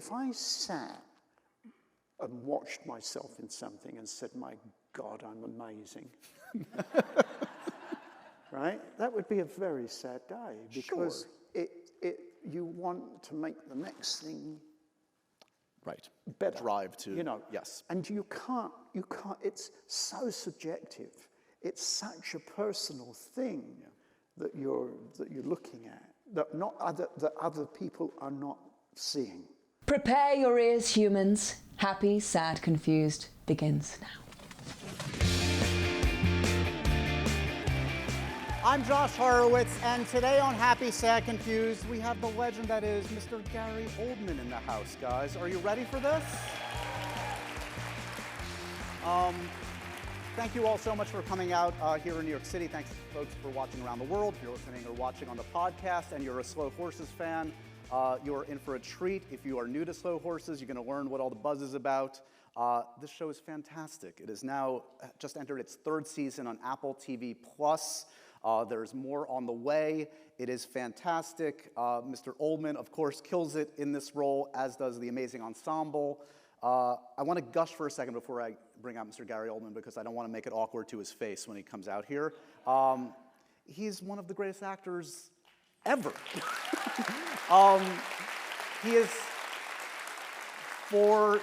if I sat and watched myself in something and said, my God, I'm amazing, right? That would be a very sad day because you want to make the next thing better. Drive to, you know. Yes. And you can't, it's so subjective. It's such a personal thing that you're looking at, that other people are not seeing. Prepare your ears, humans. Happy, Sad, Confused begins now. I'm Josh Horowitz, and today on Happy, Sad, Confused, we have the legend that is Mr. Gary Oldman in the house, guys. Are you ready for this? Thank you all so much for coming out here in New York City. Thanks, folks, for watching around the world. If you're listening or watching on the podcast and you're a Slow Horses fan, you're in for a treat. If you are new to Slow Horses, you're going to learn what all the buzz is about. This show is fantastic. It has now just entered its third season on Apple TV+. There's more on the way. It is fantastic. Mr. Oldman, of course, kills it in this role, as does the amazing ensemble. I want to gush for a second before I bring out Mr. Gary Oldman because I don't want to make it awkward to his face when he comes out here. He's one of the greatest actors ever. He is, for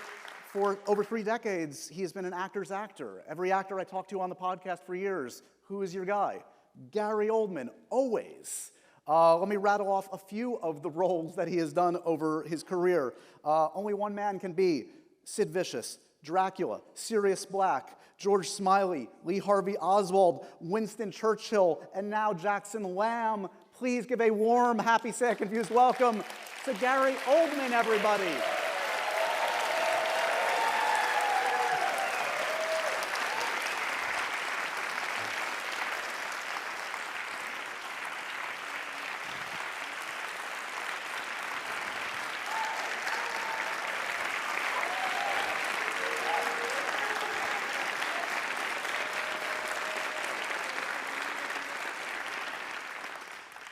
over 3 decades, he has been an actor's actor. Every actor I talked to on the podcast for years, who is your guy? Gary Oldman, always. Let me rattle off a few of the roles that he has done over his career. Only One Man Can Be, Sid Vicious, Dracula, Sirius Black, George Smiley, Lee Harvey Oswald, Winston Churchill, and now Jackson Lamb. Please give a warm, happy, sad, confused welcome to Gary Oldman, everybody.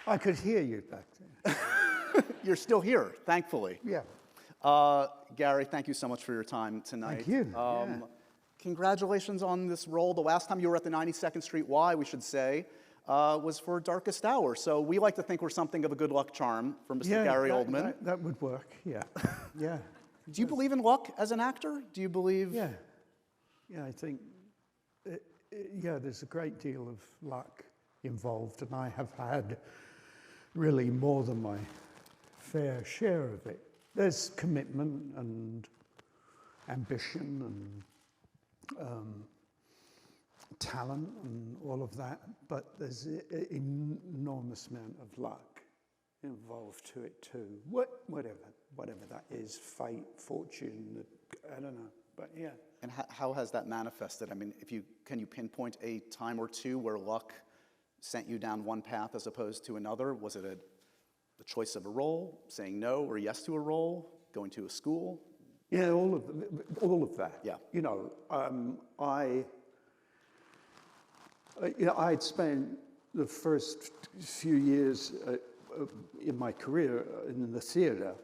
I could hear you back there. You're still here, thankfully. Yeah. Gary, thank you so much for your time tonight. Thank you. Congratulations on this role. The last time you were at the 92nd Street Y, we should say, was for Darkest Hour. So we like to think we're something of a good luck charm for Mr. Gary Oldman. That would work, yeah. Yeah. Do you believe in luck as an actor? Do you believe? Yeah. Yeah, I think, there's a great deal of luck involved, and I have had really more than my fair share of it. There's commitment and ambition and talent and all of that, but there's an enormous amount of luck involved to it too. Whatever that is, fate, fortune, I don't know, but yeah. And how has that manifested? I mean, can you pinpoint a time or two where luck sent you down one path as opposed to another? Was it the choice of a role, saying no or yes to a role, going to a school? Yeah, all of that. Yeah. You know, I'd spent the first few years in my career in the theatre,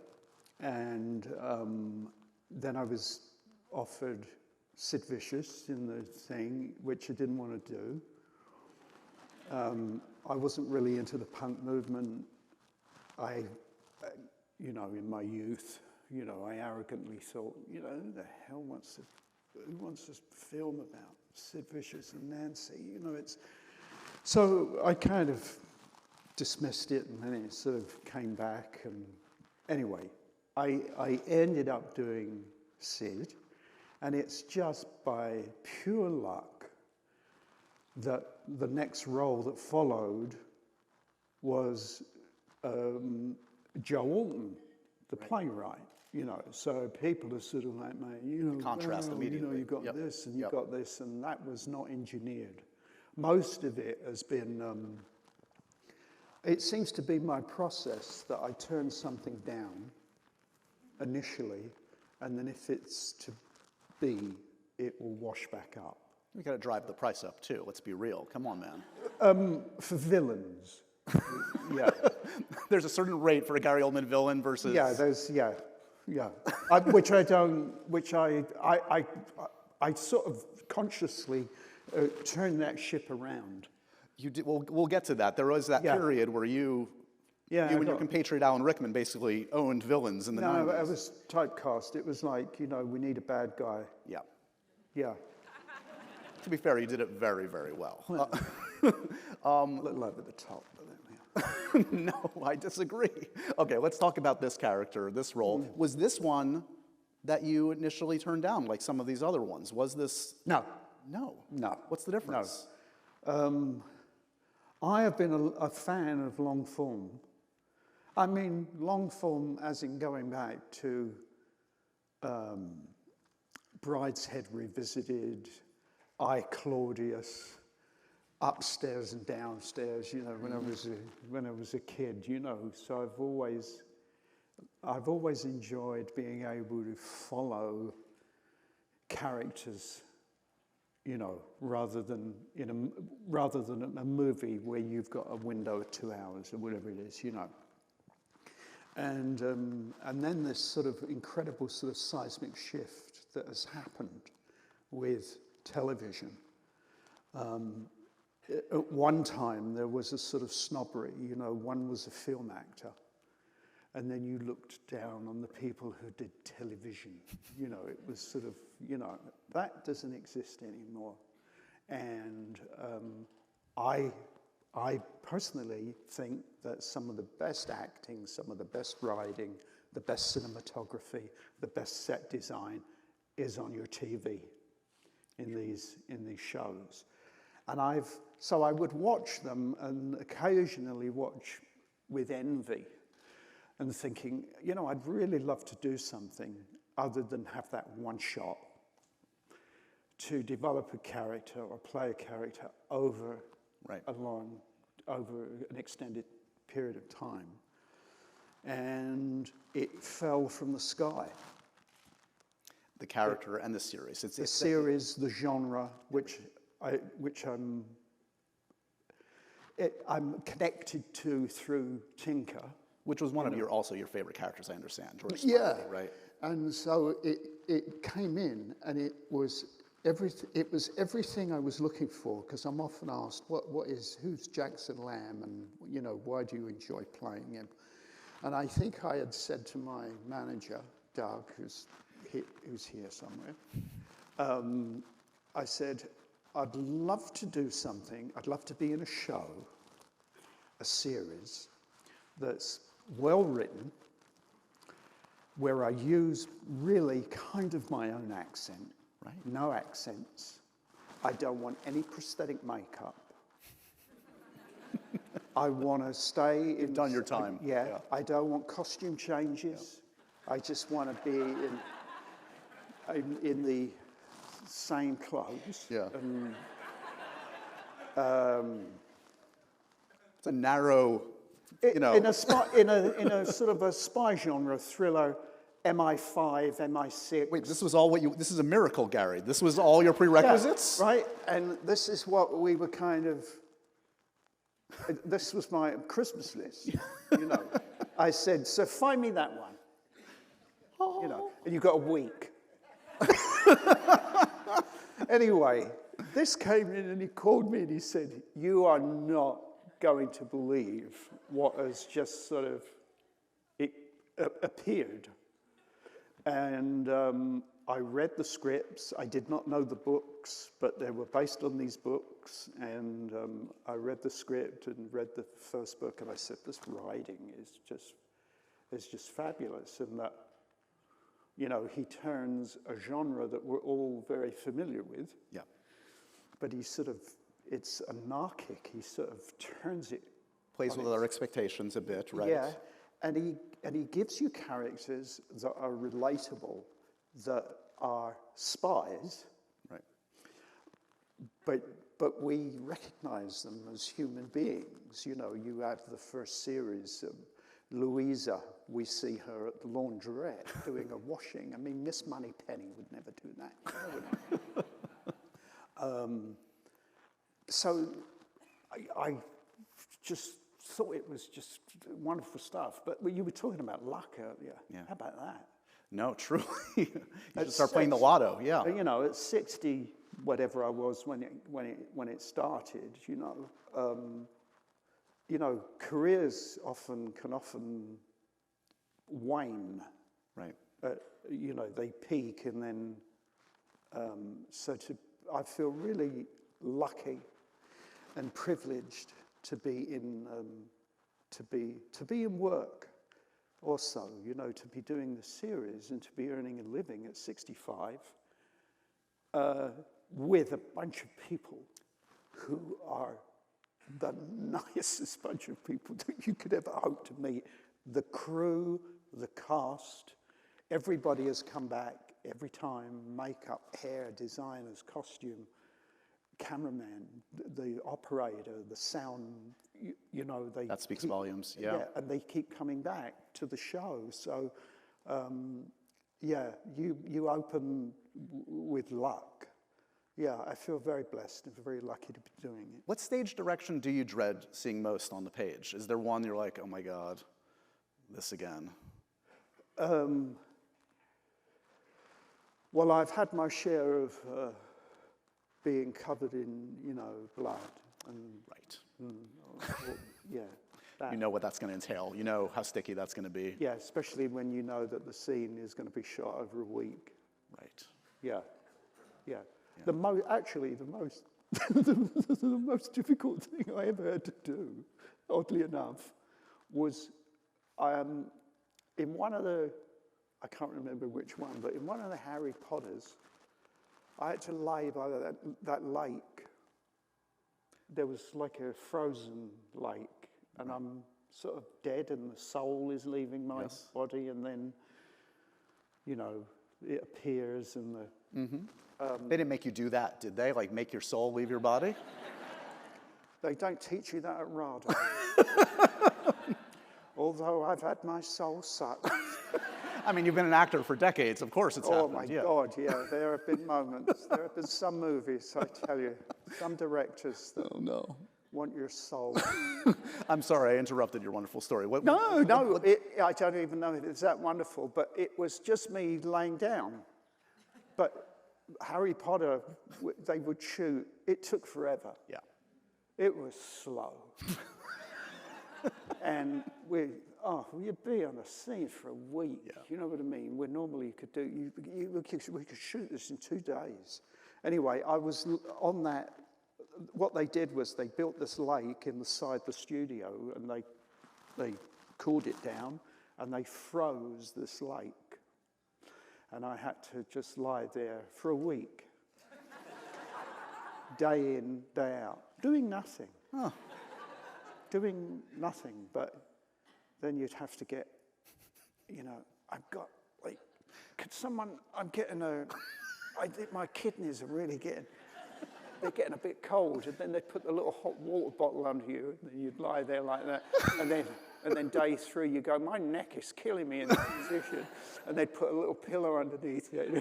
and then I was offered Sid Vicious in the thing, which I didn't want to do. I wasn't really into the punk movement. In my youth, I arrogantly thought, who the hell wants to film about Sid Vicious and Nancy? So I kind of dismissed it, and then it sort of came back. And anyway, I ended up doing Sid, and it's just by pure luck that the next role that followed was Joe Alton, the playwright. So people are sort of like, contrast immediately. You got this and you got this, and that was not engineered. Most of it has been. It seems to be my process that I turn something down initially, and then if it's to be, it will wash back up. We got to drive the price up too. Let's be real. Come on, man. For villains, There's a certain rate for a Gary Oldman villain versus. Yeah, Yeah, which I sort of consciously turned that ship around. You did, we'll get to that. There was that Yeah. period where you and your compatriot Alan Rickman basically owned villains in the 90s. No, I was typecast. It was like, we need a bad guy. Yeah. Yeah, To be fair, you did it very, very well. a little over the top. But yeah. No, I disagree. Okay, let's talk about this character, this role. Was this one that you initially turned down, like some of these other ones? Was this? No. No. No. What's the difference? I have been a fan of long form. I mean, long form as in going back to Brideshead Revisited, I, Claudius, Upstairs and Downstairs, when I was a kid, So I've always enjoyed being able to follow characters, rather than in a movie where you've got a window of 2 hours or whatever it is, And then this sort of incredible sort of seismic shift that has happened with television. At one time, there was a sort of snobbery, one was a film actor, and then you looked down on the people who did television. It was sort of, that doesn't exist anymore. And I personally think that some of the best acting, some of the best writing, the best cinematography, the best set design is on your TV in these shows. And so I would watch them and occasionally watch with envy and thinking, I'd really love to do something other than have that one shot to develop a character or play a character over an extended period of time. And it fell from the sky. The character and the series. The series, the genre, which I'm connected to through Tinker. Which was one of your favorite characters, I understand. George Yeah, Smiley, right? And so it came in, and it was everything I was looking for, because I'm often asked, who's Jackson Lamb, and why do you enjoy playing him? And I think I had said to my manager, Doug, who's here somewhere, I said, I'd love to do something. I'd love to be in a show, a series that's well written, where I use really kind of my own accent. Right. No accents. I don't want any prosthetic makeup. I want to stay in... You've done your time. Yeah. I don't want costume changes. Yeah. I just want to be in the same clothes. Yeah. It's a narrow, in a sort of a spy genre thriller. MI5, MI6. Wait, this was all this is a miracle, Gary. This was all your prerequisites? Yeah, right, and this is what we were this was my Christmas list, I said, so find me that one, and you got a week. Anyway, this came in and he called me and he said, you are not going to believe what has just sort of appeared. And I read the scripts. I did not know the books, but they were based on these books. And I read the script and read the first book, and I said, this writing is just fabulous. And that, he turns a genre that we're all very familiar with. Yeah. But it's anarchic. He sort of turns it. Plays with our expectations a bit, right? Yeah. And he gives you characters that are relatable, that are spies, right? But we recognize them as human beings. You have the first series, Louisa. We see her at the laundrette doing a washing. I mean, Miss Moneypenny would never do that. So I just thought it was just wonderful stuff. But you were talking about luck earlier. Yeah. How about that? No, truly. You should At start playing the lotto, yeah. You know, at 60, whatever I was when it started, you know, careers can often wane. Right. You know, they peak and then, I feel really lucky and privileged to be in work also, you know, to be doing the series and to be earning a living at 65 with a bunch of people who are the nicest bunch of people that you could ever hope to meet. The crew, the cast, everybody has come back every time, makeup, hair, designers, costume, cameraman, the operator, the sound, you know, they... That speaks volumes, yeah. Yeah, and they keep coming back to the show. So, yeah, you open with luck. Yeah, I feel very blessed and very lucky to be doing it. What stage direction do you dread seeing most on the page? Is there one you're like, oh my God, this again? Well, I've had my share of being covered in, you know, blood. And, Right. yeah. That. You know what that's going to entail. You know how sticky that's going to be. Yeah, especially when you know that the scene is going to be shot over a week. Right. Yeah, yeah. The most the most difficult thing I ever had to do, oddly enough, was in one of the, I can't remember which one, but in one of the Harry Potters, I had to lay by that lake. There was like a frozen lake, and I'm sort of dead, and the soul is leaving my body, and then, you know, it appears, and the... They didn't make you do that, did they? Like make your soul leave your body? They don't teach you that at RADA. Although I've had my soul sucked. I mean, you've been an actor for decades. Of course it's happened. Oh, my God, yeah. There have been moments. There have been some movies, I tell you. Some directors that want your soul. I'm sorry, I interrupted your wonderful story. No, I don't even know if it's that wonderful, but it was just me laying down. But Harry Potter, they would shoot. It took forever. Yeah. It was slow. And you'd be on a scene for a week. Yeah. You know what I mean? Where normally you could do, we could shoot this in 2 days. Anyway, I was on that. What they did was they built this lake inside the studio, and they cooled it down, and they froze this lake. And I had to just lie there for a week, day in, day out, doing nothing. Huh. Doing nothing, but then you'd have to get, you know, I've got, like, my kidneys are really they're getting a bit cold, and then they'd put the little hot water bottle under you, and then you'd lie there like that, and then day 3 you go, my neck is killing me in this position, and they'd put a little pillow underneath you.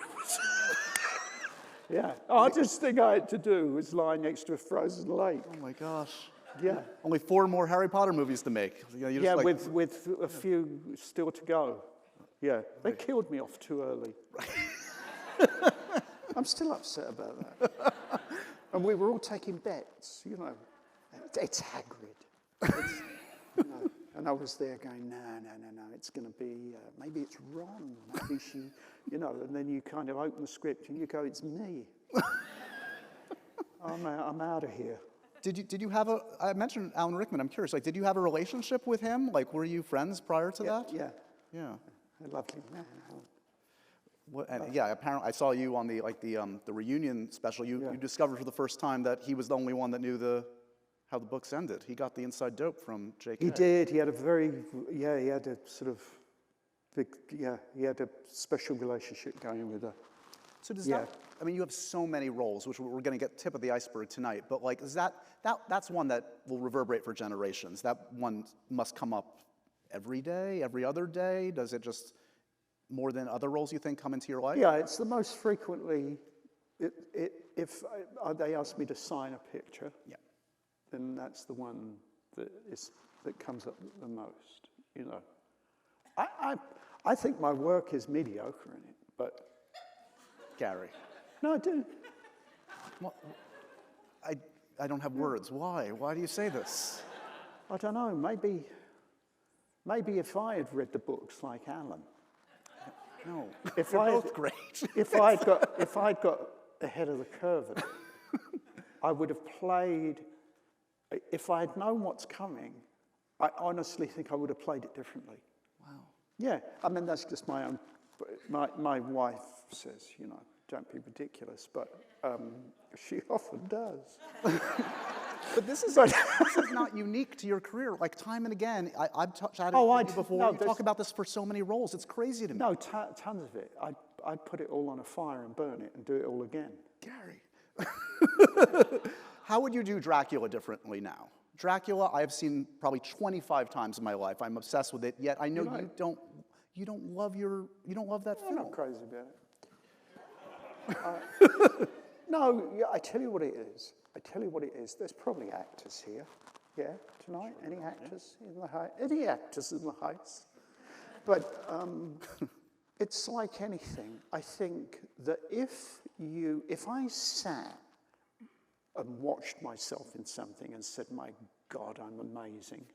Yeah, hardest thing I had to do was lie next to a frozen lake. Oh my gosh. Yeah. Only 4 more Harry Potter movies to make. You know, with a few still to go. Yeah, they killed me off too early. I'm still upset about that. And we were all taking bets, you know. It's Hagrid. You know, and I was there going, no, it's going to be, maybe it's Ron. Maybe she, you know, and then you kind of open the script and you go, it's me. I'm out of here. Did you have I mentioned Alan Rickman, I'm curious, like, did you have a relationship with him? Like, were you friends prior to that? Yeah. Yeah. A lovely man. Apparently I saw you on the reunion special. You discovered for the first time that he was the only one that knew how the books ended. He got the inside dope from J.K. He did. He had he had a sort of he had a special relationship going with her. So does that, I mean, you have so many roles, which we're going to get tip of the iceberg tonight, but like, is that's one that will reverberate for generations. That one must come up every day, every other day? Does it just, more than other roles you think, come into your life? Yeah, it's the most frequently, if they ask me to sign a picture, then that's the one that comes up the most, you know. I think my work is mediocre in it, but Gary. no, I do. Well, I don't have words. Why? Why do you say this? I don't know. Maybe if I had read the books like Alan, No, if you're I both great. if I'd got ahead of the curve, of it, I would have played. If I had known what's coming, I honestly think I would have played it differently. Wow. Yeah, I mean that's just my own. My wife says, don't be ridiculous, but she often does. But this is not unique to your career. Like time and again, I've chatted with you before. You talk about this for so many roles. It's crazy to me. No, tons of it. I'd put it all on a fire and burn it and do it all again. Gary. How would you do Dracula differently now? Dracula, I have seen probably 25 times in my life. I'm obsessed with it. Yet I know you don't love that film. I'm not crazy about it. No, I tell you what it is. There's probably actors here. Yeah, tonight. Any actors in the house? Any actors in the house? But it's like anything. I think that if I sat and watched myself in something and said, "My God, I'm amazing,"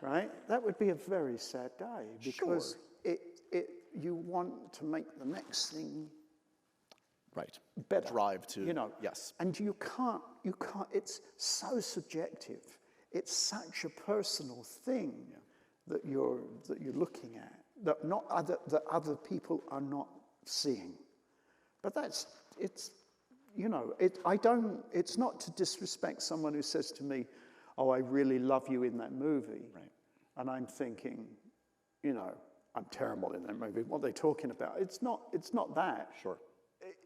right? That would be a very sad day because you want to make the next thing better. Drive to, yes. And you can't, it's so subjective. It's such a personal thing that you're looking at, that other people are not seeing. But it's not to disrespect someone who says to me, "Oh, I really love you in that movie." Right. And I'm thinking, I'm terrible in that movie. What are they talking about? It's not that. Sure.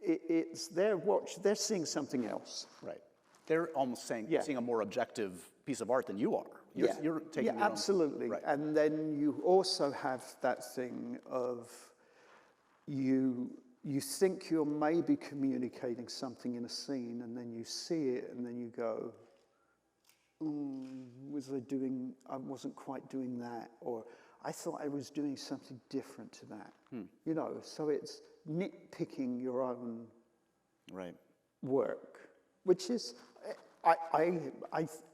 It's they're seeing something else. Right. They're almost seeing a more objective piece of art than you are. You're taking your absolutely. Own. Right. And then you also have that thing of you think you're maybe communicating something in a scene, and then you see it, and then you go, I wasn't quite doing that, or I thought I was doing something different to that. So it's nitpicking your own work, which is,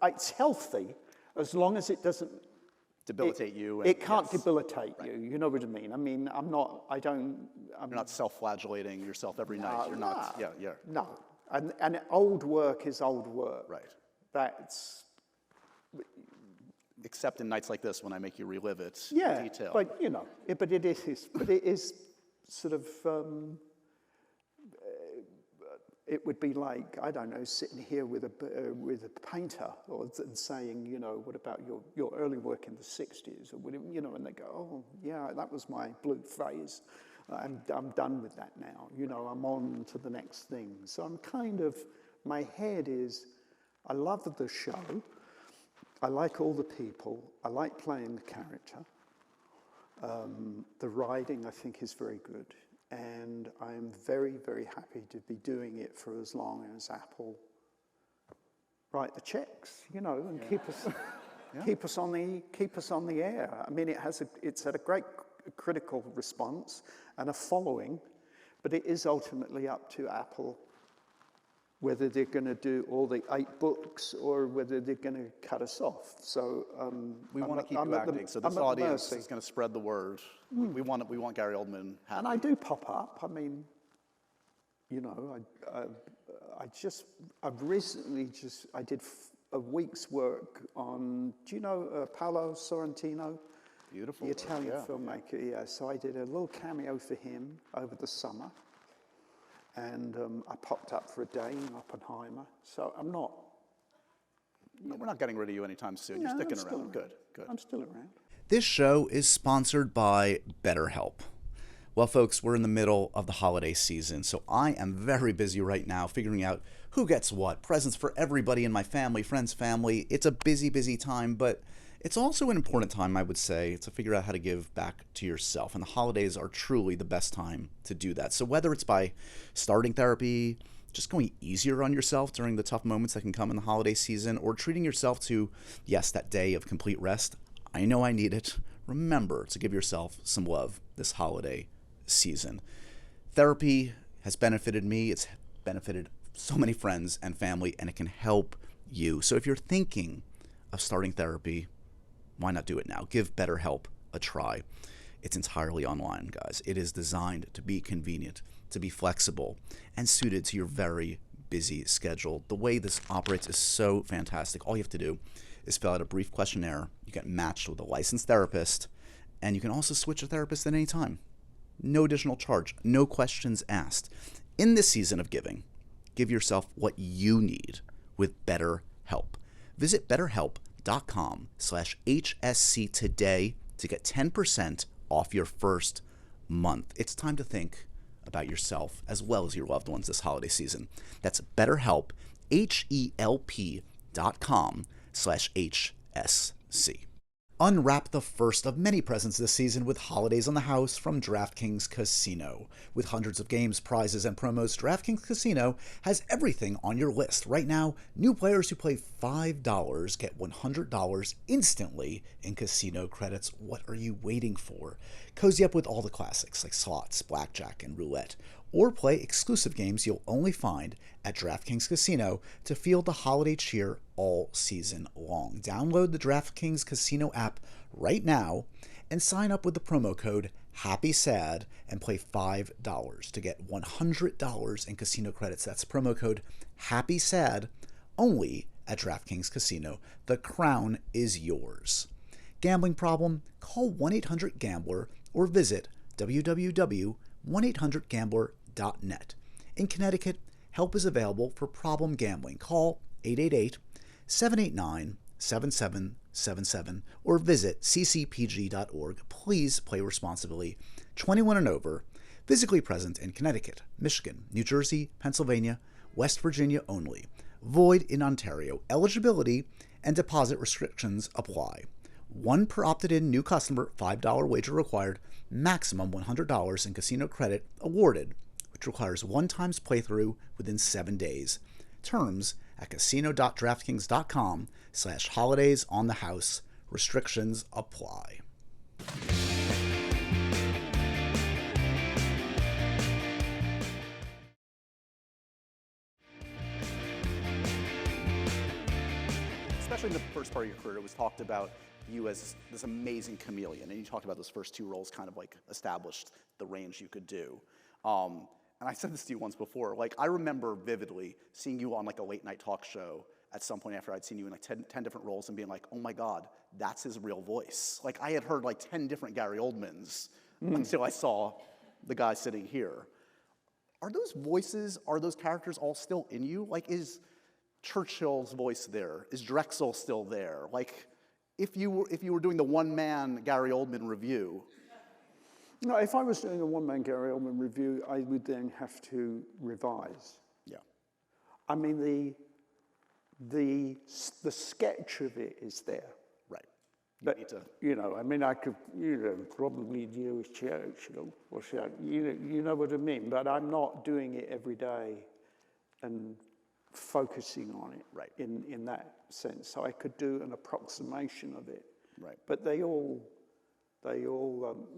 it's healthy as long as it doesn't debilitate you. It can't debilitate you. You know what I mean? I mean, I'm You're not self-flagellating yourself every night. You're not. No, and old work is old work. Right. That's. Except in nights like this when I make you relive it in detail. But it is sort of. It would be like, I don't know, sitting here with a painter and saying, what about your early work in the 60s? Or and they go, "Oh, yeah, that was my blue phase. I'm done with that now. I'm on to the next thing." So I'm kind of, my head is, I love the show. I like all the people. I like playing the character. The writing, I think, is very good. And I am very, very happy to be doing it for as long as Apple write the checks, and keep us on the air. I mean, it's had a great critical response and a following, but it is ultimately up to Apple whether they're going to do all the 8 books or whether they're going to cut us off. So we want to keep you acting. So this audience is going to spread the word. We want Gary Oldman happy. And I do pop up. I mean, I did a week's work on. Do you know Paolo Sorrentino? Beautiful. The Italian filmmaker. Yeah. So I did a little cameo for him over the summer. And I popped up for a day in Oppenheimer. So I'm not. We're not getting rid of you anytime soon. You're sticking around. Good. I'm still around. This show is sponsored by BetterHelp. Well, folks, we're in the middle of the holiday season, so I am very busy right now figuring out who gets what, presents for everybody in my family, friends, family. It's a busy, busy time, but it's also an important time, I would say, to figure out how to give back to yourself. And the holidays are truly the best time to do that. So whether it's by starting therapy, just going easier on yourself during the tough moments that can come in the holiday season, or treating yourself to, yes, that day of complete rest. I know I need it remember to give yourself some love this holiday season. Therapy has benefited me. It's benefited so many friends and family, and it can help you. So if you're thinking of starting therapy, why not do it now? Give BetterHelp a try. It's entirely online, guys. It is designed to be convenient, to be flexible, and suited to your very busy schedule. The way this operates is so fantastic. All you have to do is fill out a brief questionnaire. You get matched with a licensed therapist, and you can also switch a therapist at any time. No additional charge, no questions asked. In this season of giving, give yourself what you need with BetterHelp. Visit betterhelp.com/HSC today to get 10% off your first month. It's time to think about yourself as well as your loved ones this holiday season. That's BetterHelp, HELP.com/HSC. Unwrap the first of many presents this season with Holidays on the House from DraftKings Casino. With hundreds of games, prizes, and promos, DraftKings Casino has everything on your list. Right now, new players who play $5 get $100 instantly in casino credits. What are you waiting for? Cozy up with all the classics like slots, blackjack, and roulette. Or play exclusive games you'll only find at DraftKings Casino to feel the holiday cheer all season long. Download the DraftKings Casino app right now and sign up with the promo code HAPPYSAD and play $5 to get $100 in casino credits. That's promo code HAPPYSAD only at DraftKings Casino. The crown is yours. Gambling problem? Call 1-800-GAMBLER or visit www.1800gambler.net. In Connecticut, help is available for problem gambling. Call 888-789-7777 or visit ccpg.org. Please play responsibly. 21 and over. Physically present in Connecticut, Michigan, New Jersey, Pennsylvania, West Virginia only. Void in Ontario. Eligibility and deposit restrictions apply. One per opted-in new customer, $5 wager required, maximum $100 in casino credit awarded, which requires one times playthrough within 7 days. Terms at casino.draftkings.com/holidays-on-the-house. Restrictions apply. Especially in the first part of your career, it was talked about you as this amazing chameleon, and you talked about those first two roles kind of like established the range you could do. And I said this to you once before, like I remember vividly seeing you on like a late night talk show at some point after I'd seen you in like 10 different roles and being like, oh my God, that's his real voice. Like I had heard like 10 different Gary Oldmans until I saw the guy sitting here. Are those voices, are those characters all still in you? Like is Churchill's voice there? Is Drexel still there? Like if you were doing the one-man Gary Oldman review. No, if I was doing a one-man Gary Oldman review, I would then have to revise. Yeah. I mean, the sketch of it is there. Right. But, you know, I mean, I could, you know, probably use Churchill, or you know what I mean? But I'm not doing it every day and focusing on it in that sense. So I could do an approximation of it. Right. But they all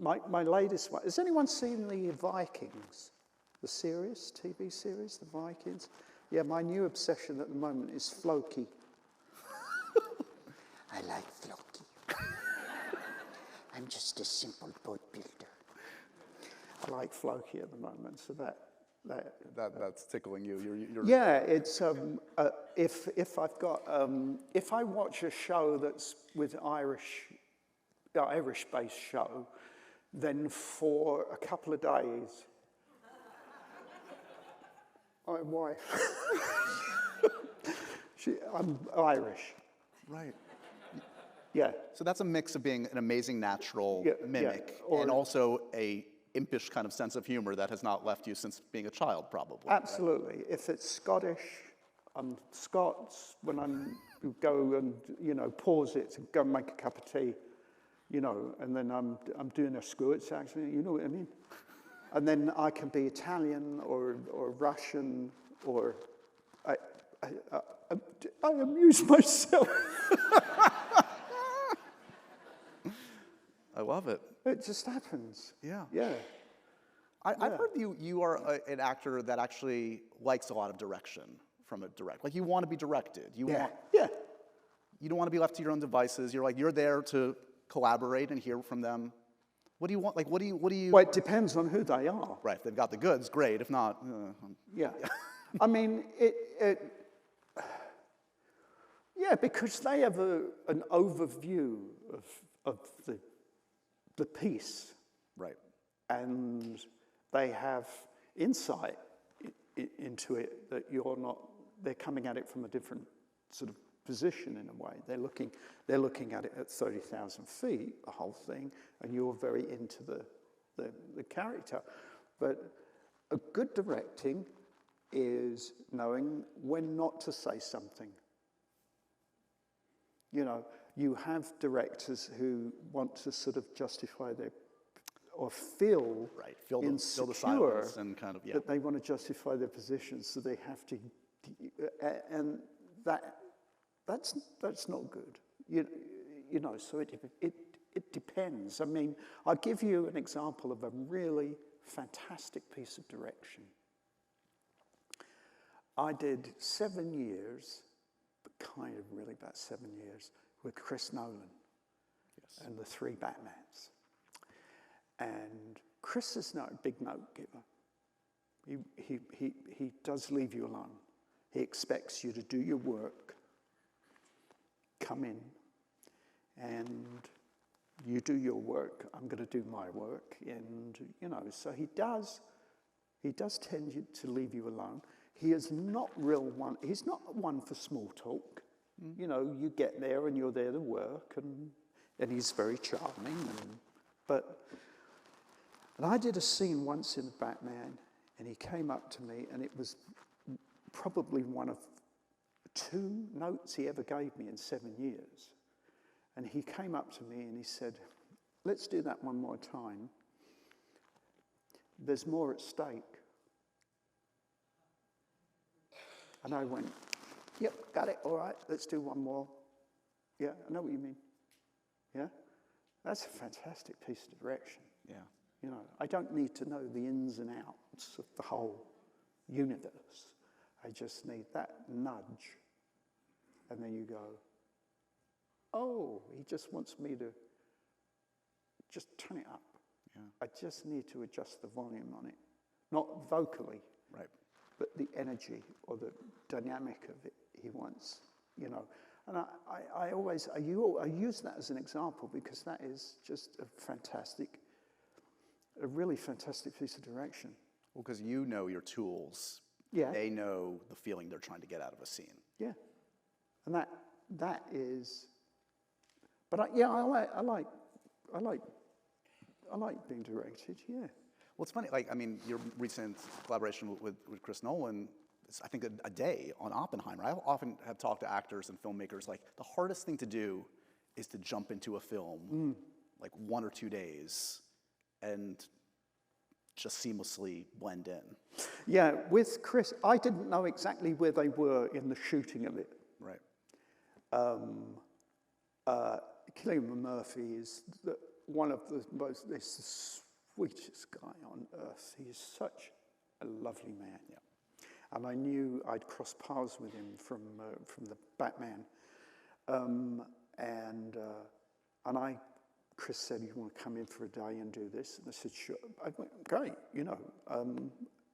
my latest one, has anyone seen the Vikings? The series, TV series, the Vikings? Yeah, my new obsession at the moment is Floki. I like Floki. I'm just a simple boat builder. I like Floki at the moment, so that's tickling you. You're yeah, it's if I've got if I watch a show that's with Irish-based show, then for a couple of days, my wife, I'm Irish. Right. Yeah. So that's a mix of being an amazing natural mimic or, and also a impish kind of sense of humor that has not left you since being a child, probably. Absolutely. Right? If it's Scottish, I'm Scots. When I go and, you know, pause it to go and make a cup of tea, you know, and then I'm doing a Scots accent, you know what I mean? And then I can be Italian or Russian or I amuse myself. I love it. It just happens. Yeah. Yeah. I've heard you are an actor that actually likes a lot of direction from a direct. Like you want to be directed. You Yeah. want. Yeah. You don't want to be left to your own devices. You're there to collaborate and hear from them. What do you want? Like what do you? Well, it depends on who they are. Right. If they've got the goods, great. If not, Yeah. I mean, yeah, because they have an overview of the piece, right. and they have insight into it that they're coming at it from a different sort of position in a way. They're looking at it at 30,000 feet, the whole thing, and you're very into the character. But a good directing is knowing when not to say something. You know, you have directors who want to sort of justify or feel Feel the insecure silence and kind of that they want to justify their position, so they have to, and that's not good. You know, so it depends. I mean, I'll give you an example of a really fantastic piece of direction. I did 7 years, but kind of really about 7 years, with Chris Nolan and the 3 Batmans. And Chris is not a big note giver. He does leave you alone. He expects you to do your work, come in, and you do your work. I'm going to do my work, and you know. So he does tend to leave you alone. He is not He's not one for small talk. You know, you get there and you're there to work, and he's very charming. And I did a scene once in Batman, and he came up to me, and it was probably one of 2 notes he ever gave me in 7 years. And he came up to me and he said, "Let's do that one more time. There's more at stake." And I went, "Yep, got it, all right, let's do one more." "Yeah, I know what you mean." Yeah? That's a fantastic piece of direction. Yeah. You know, I don't need to know the ins and outs of the whole universe. I just need that nudge. And then you go, "Oh, he just wants me to just turn it up." Yeah. I just need to adjust the volume on it. Not vocally, Right. but the energy or the dynamic of it he wants, you know. And I use that as an example because that is just a really fantastic piece of direction. Well, because you know your tools. Yeah. They know the feeling they're trying to get out of a scene. Yeah. And that is, but I like being directed, yeah. Well, it's funny, like, I mean, your recent collaboration with Chris Nolan, is, I think, a day on Oppenheimer. I often have talked to actors and filmmakers, like, the hardest thing to do is to jump into a film, like 1 or 2 days, and just seamlessly blend in. Yeah, with Chris, I didn't know exactly where they were in the shooting of it. Right. Cillian Murphy is one of the the sweetest guy on earth. He is such a lovely man. Yeah. And I knew I'd crossed paths with him from the Batman. Chris said, "You want to come in for a day and do this?" And I said, "Sure." I went, "Great," you know.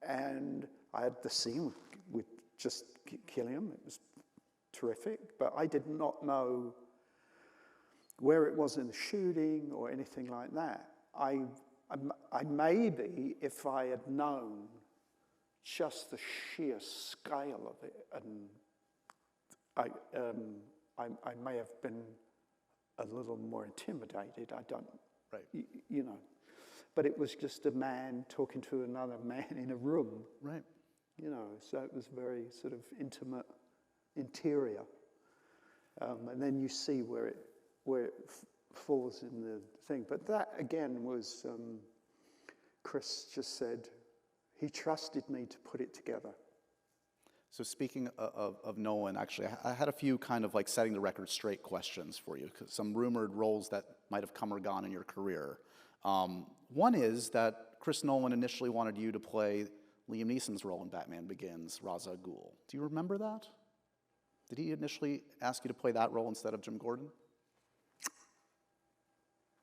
And I had the scene with just Cillian. It was terrific, but I did not know where it was in the shooting or anything like that. I maybe, if I had known just the sheer scale of it, and I may have been a little more intimidated. I don't, right. You know, but it was just a man talking to another man in a room, right? You know, so it was very sort of intimate, interior, and then you see where it falls in the thing. But that again was Chris just said he trusted me to put it together. So speaking of Nolan, actually, I had a few kind of like setting the record straight questions for you, 'cause some rumored roles that might have come or gone in your career. One is that Chris Nolan initially wanted you to play Liam Neeson's role in Batman Begins, Ra's al Ghul. Do you remember that? Did he initially ask you to play that role instead of Jim Gordon?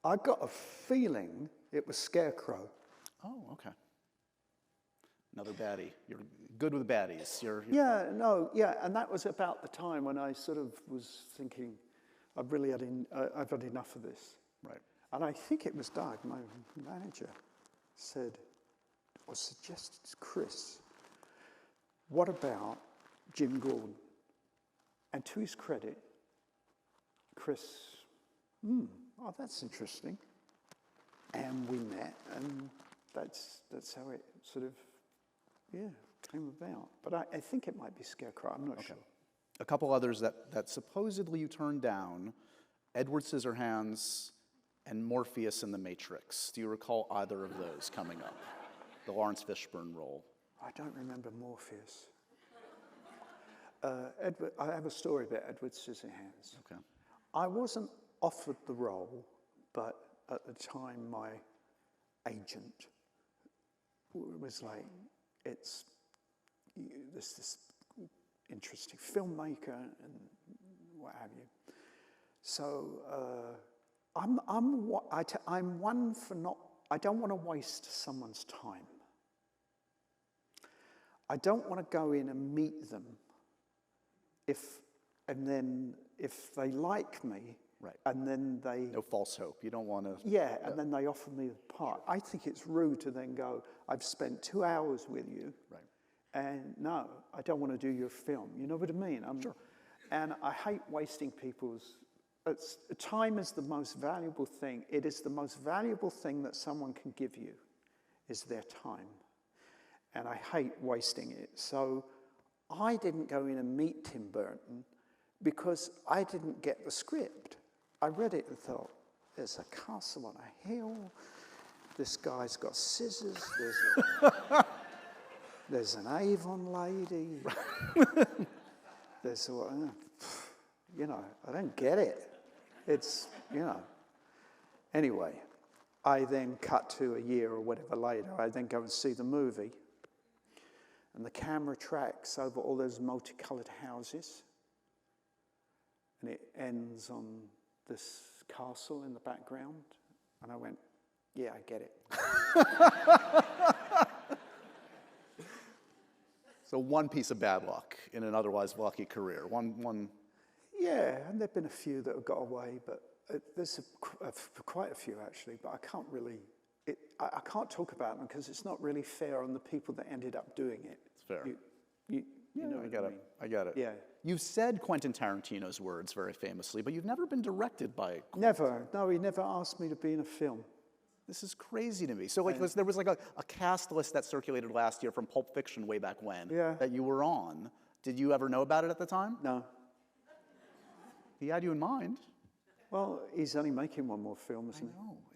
I got a feeling it was Scarecrow. Oh, okay. Another baddie. You're good with baddies. Yeah, no, yeah, and that was about the time when I sort of was thinking, I've had enough of this. Right. And I think it was Doug, my manager, said, or suggested to Chris, what about Jim Gordon? And to his credit, Chris, oh, that's interesting. And we met, and that's how it sort of, came about. But I think it might be Scarecrow, I'm not sure. A couple others that supposedly you turned down, Edward Scissorhands and Morpheus in The Matrix. Do you recall either of those coming up? The Lawrence Fishburne role. I don't remember Morpheus. I have a story about Edward Scissorhands. Okay. I wasn't offered the role, but at the time my agent was like, there's this interesting filmmaker and what have you. So I'm one for not, I don't want to waste someone's time. I don't want to go in and meet them if they like me, right, and then they... No false hope. You don't want to... Yeah, and then they offer me the part. I think it's rude to then go, I've spent 2 hours with you, right, and no, I don't want to do your film. You know what I mean? Sure. And I hate wasting people's... time is the most valuable thing. It is the most valuable thing that someone can give you, is their time. And I hate wasting it. So I didn't go in and meet Tim Burton because I didn't get the script. I read it and thought, there's a castle on a hill, this guy's got scissors, there's an Avon lady, there's I don't get it. It's, Anyway, I then cut to a year or whatever later, I then go and see the movie, and the camera tracks over all those multicolored houses, and it ends on this castle in the background, and I went, yeah, I get it. So one piece of bad luck in an otherwise lucky career. One. Yeah, and there've been a few that have got away, but there's quite a few actually, but I can't really, I can't talk about them because it's not really fair on the people that ended up doing it. It's fair. You know I get it. I get it. Yeah. You've said Quentin Tarantino's words very famously, but you've never been directed by Quentin. Never. No, he never asked me to be in a film. This is crazy to me. So there was like a cast list that circulated last year from Pulp Fiction way back when that you were on. Did you ever know about it at the time? No. He had you in mind. Well, he's only making one more film, isn't he?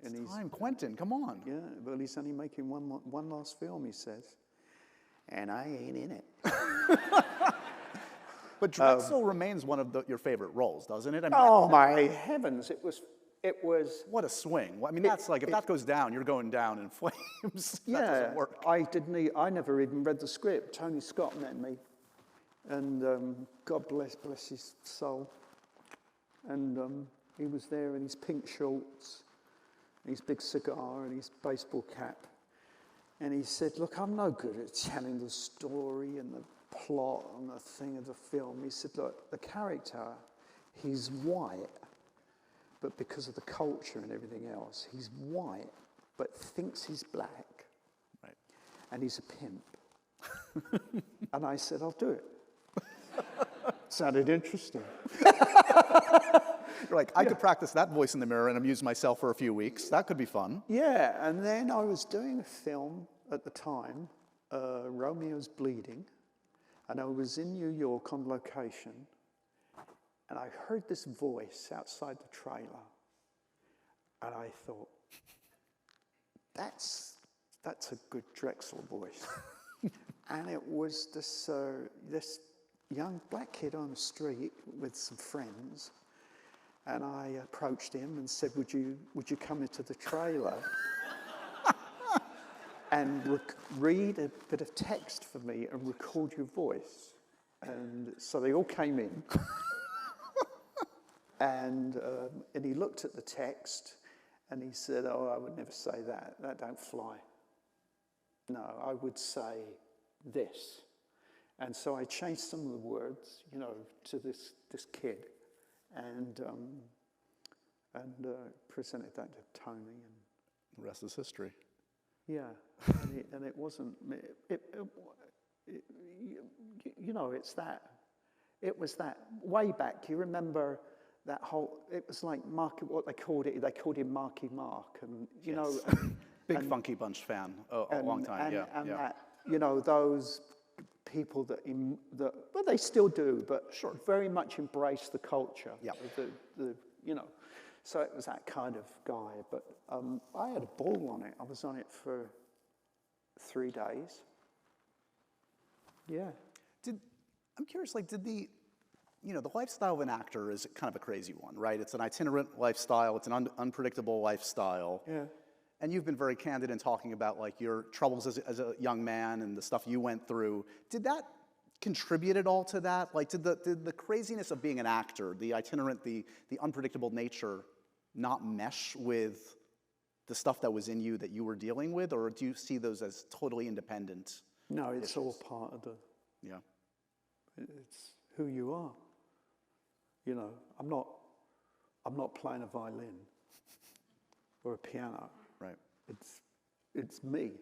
I know. It's time. Quentin, come on. Yeah, well, he's only making one last film, he says. And I ain't in it. But Drexel remains one of your favorite roles, doesn't it? I mean, oh, my heavens. It was... What a swing. I mean, that's like, if that goes down, you're going down in flames. That doesn't work. I never even read the script. Tony Scott met me. And God bless his soul. And he was there in his pink shorts, and his big cigar, and his baseball cap. And he said, look, I'm no good at telling the story and the plot and the thing of the film. He said, look, the character, he's white, but because of the culture and everything else, he's white, but thinks he's black. Right. And he's a pimp. And I said, I'll do it. Sounded interesting. You're like, I could practice that voice in the mirror and amuse myself for a few weeks. That could be fun. Yeah, and then I was doing a film at the time, Romeo's Bleeding, and I was in New York on location, and I heard this voice outside the trailer, and I thought, that's a good Drexel voice. And it was this young black kid on the street with some friends, and I approached him and said, would you come into the trailer and read a bit of text for me and record your voice? And so they all came in. And he looked at the text and he said, oh, I would never say that. That don't fly. No, I would say this. And so I changed some of the words, you know, to this kid, and presented that to Tony. And The rest is history. yeah, and it wasn't. You know, it was that way back. You remember that whole? It was like what they called it. They called him Marky Mark, and you know, Big Funky Bunch fan, a long time. And that, you know, those people that well, they still do, but Sure. very much embrace the culture. Yeah. You know, so it was that kind of guy. But I had a ball on it. I was on it for 3 days. Yeah. I'm curious, like, the lifestyle of an actor is kind of a crazy one, right? It's an itinerant lifestyle. It's an unpredictable lifestyle. Yeah. And you've been very candid in talking about like your troubles as a young man and the stuff you went through. Did that contribute at all to that? Like, did the craziness of being an actor, the itinerant, the unpredictable nature, not mesh with the stuff that was in you that you were dealing with, or do you see those as totally independent? No, it's all part of Yeah. it's who you are. You know, I'm not playing a violin or a piano. Right. It's me,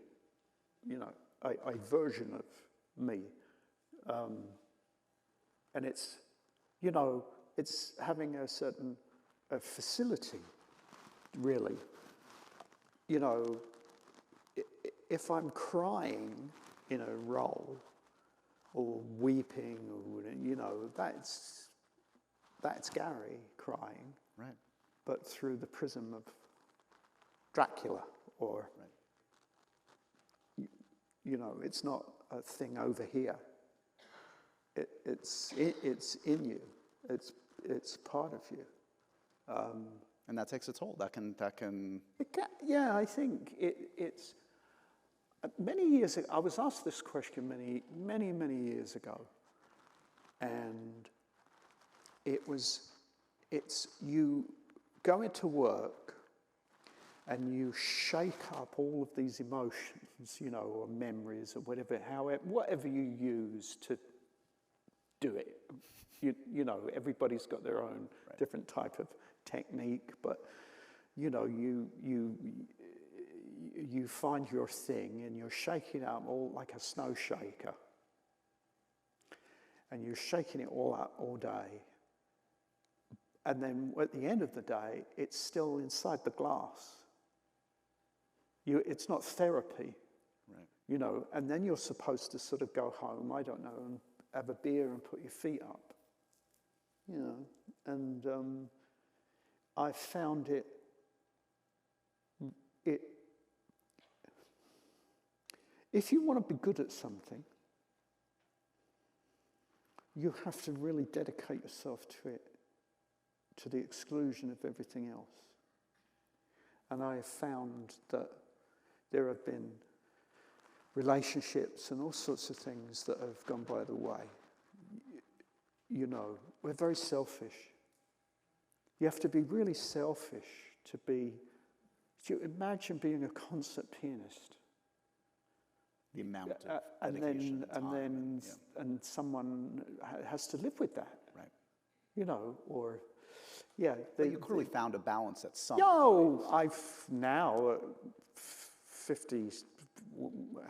you know, a version of me. And it's, you know, it's having a certain facility, really. You know, if I'm crying in a role or weeping, or, you know, that's Gary crying. Right. But through the prism of Dracula, or, you know, it's not a thing over here. It's in you. It's part of you. And that takes a toll. That can. Yeah, I think it's. Many years ago, I was asked this question many years ago, and it's you go into work and you shake up all of these emotions, you know, or memories or whatever you use to do it. You know, everybody's got their own different type of technique, but you know, you find your thing and you're shaking up all like a snow shaker, and you're shaking it all up all day, and then at the end of the day, it's still inside the glass. It's not therapy, Right. you know, and then you're supposed to sort of go home, I don't know, and have a beer and put your feet up, you know, and I found it if you want to be good at something, you have to really dedicate yourself to it, to the exclusion of everything else. And I have found that there have been relationships and all sorts of things that have gone by the way. You know, we're very selfish. You have to be really selfish to imagine being a concert pianist. The amount of dedication and someone has to live with that. Right. You know, or But you clearly found a balance at some. No, I've now, 50,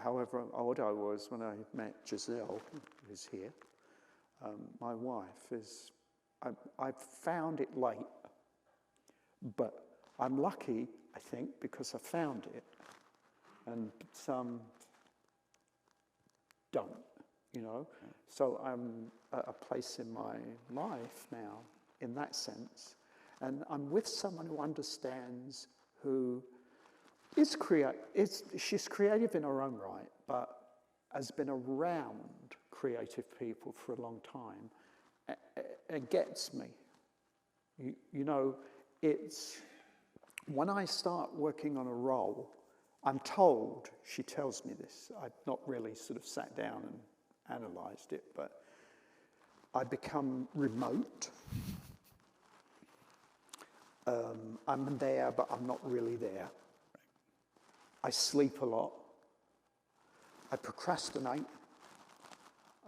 however old I was when I met Giselle, who's here, my wife, I found it late, but I'm lucky, I think, because I found it, and some don't, you know. So I'm at a place in my life now, in that sense, and I'm with someone who understands, who she's creative in her own right, but has been around creative people for a long time. It gets me. You know, it's when I start working on a role, I'm told, she tells me this, I've not really sort of sat down and analysed it, but I become remote. I'm there, but I'm not really there. I sleep a lot. I procrastinate.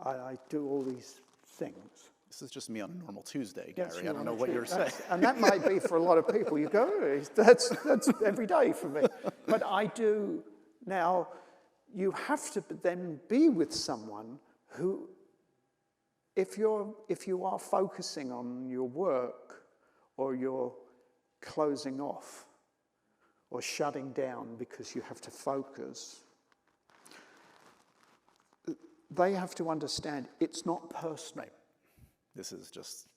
I do all these things. This is just me on a normal Tuesday, Yes, Gary. I don't know what you're saying. And that might be for a lot of people. You go, that's every day for me. But I do. Now, you have to then be with someone who, if you are focusing on your work, or you're closing off, or shutting down because you have to focus, they have to understand it's not personal. Right. This is just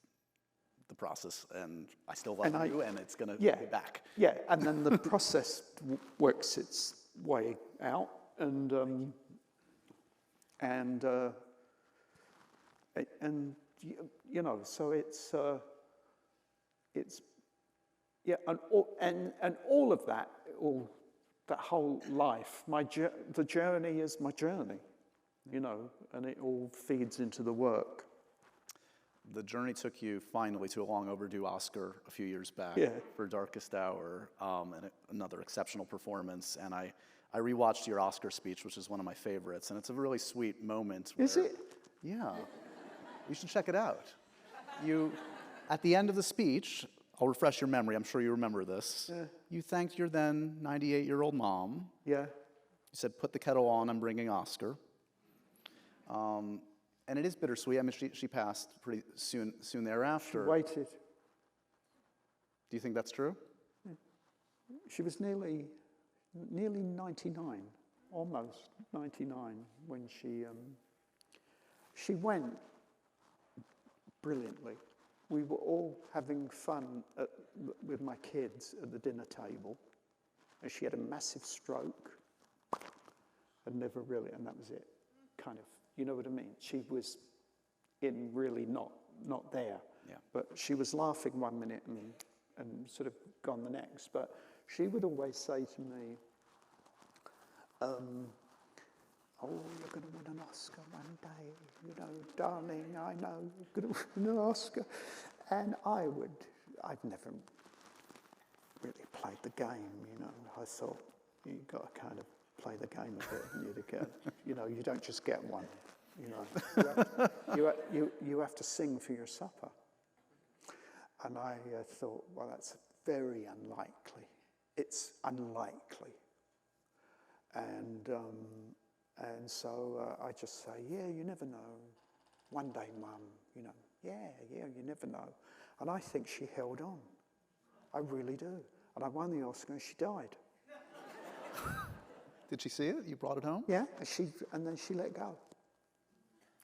the process, and I still love you, and it's going to be back. Yeah, and then the process works its way out, and you know, so it's yeah, and all of that, that whole life, the journey is my journey, you know, and it all feeds into the work. The journey took you finally to a long overdue Oscar a few years back for Darkest Hour, and another exceptional performance. And I rewatched your Oscar speech, which is one of my favorites, and it's a really sweet moment. Is it? Yeah. You should check it out. You, at the end of the speech, I'll refresh your memory, I'm sure you remember this. Yeah. You thanked your then 98-year-old mom. Yeah. You said, "Put the kettle on, I'm bringing Oscar." And it is bittersweet. I mean, she passed pretty soon thereafter. She waited. Do you think that's true? Yeah. She was nearly 99, almost 99 when she went brilliantly. We were all having fun with my kids at the dinner table, and she had a massive stroke and that was it, kind of. You know what I mean? She was really not there. Yeah. But she was laughing one minute and sort of gone the next. But she would always say to me, "Oh, you're going to win an Oscar one day, you know, darling. I know you're going to win an Oscar." And I'd never really played the game, you know. I thought you've got to kind of play the game a bit, and you know, you don't just get one. You know, you have to sing for your supper. And I thought, well, that's very unlikely. It's unlikely. And so I just say, yeah, you never know. One day, Mum, you know, yeah, you never know. And I think she held on. I really do. And I won the Oscar, and she died. Did she see it? You brought it home? Yeah, and then she let go.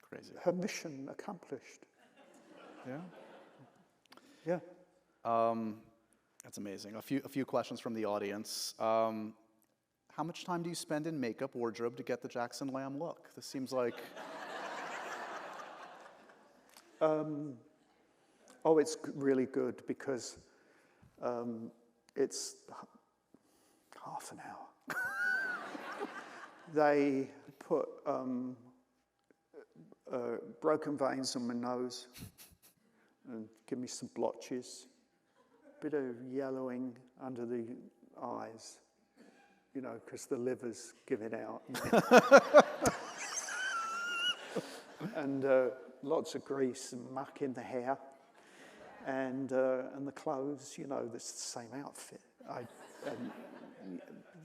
Crazy. Her mission accomplished. Yeah. Yeah. That's amazing. A few questions from the audience. How much time do you spend in makeup wardrobe to get the Jackson Lamb look? This seems like... It's really good because it's half an hour. They put broken veins on my nose and give me some blotches, bit of yellowing under the eyes, you know, because the liver's giving out. And lots of grease and muck in the hair, and the clothes, you know, it's the same outfit.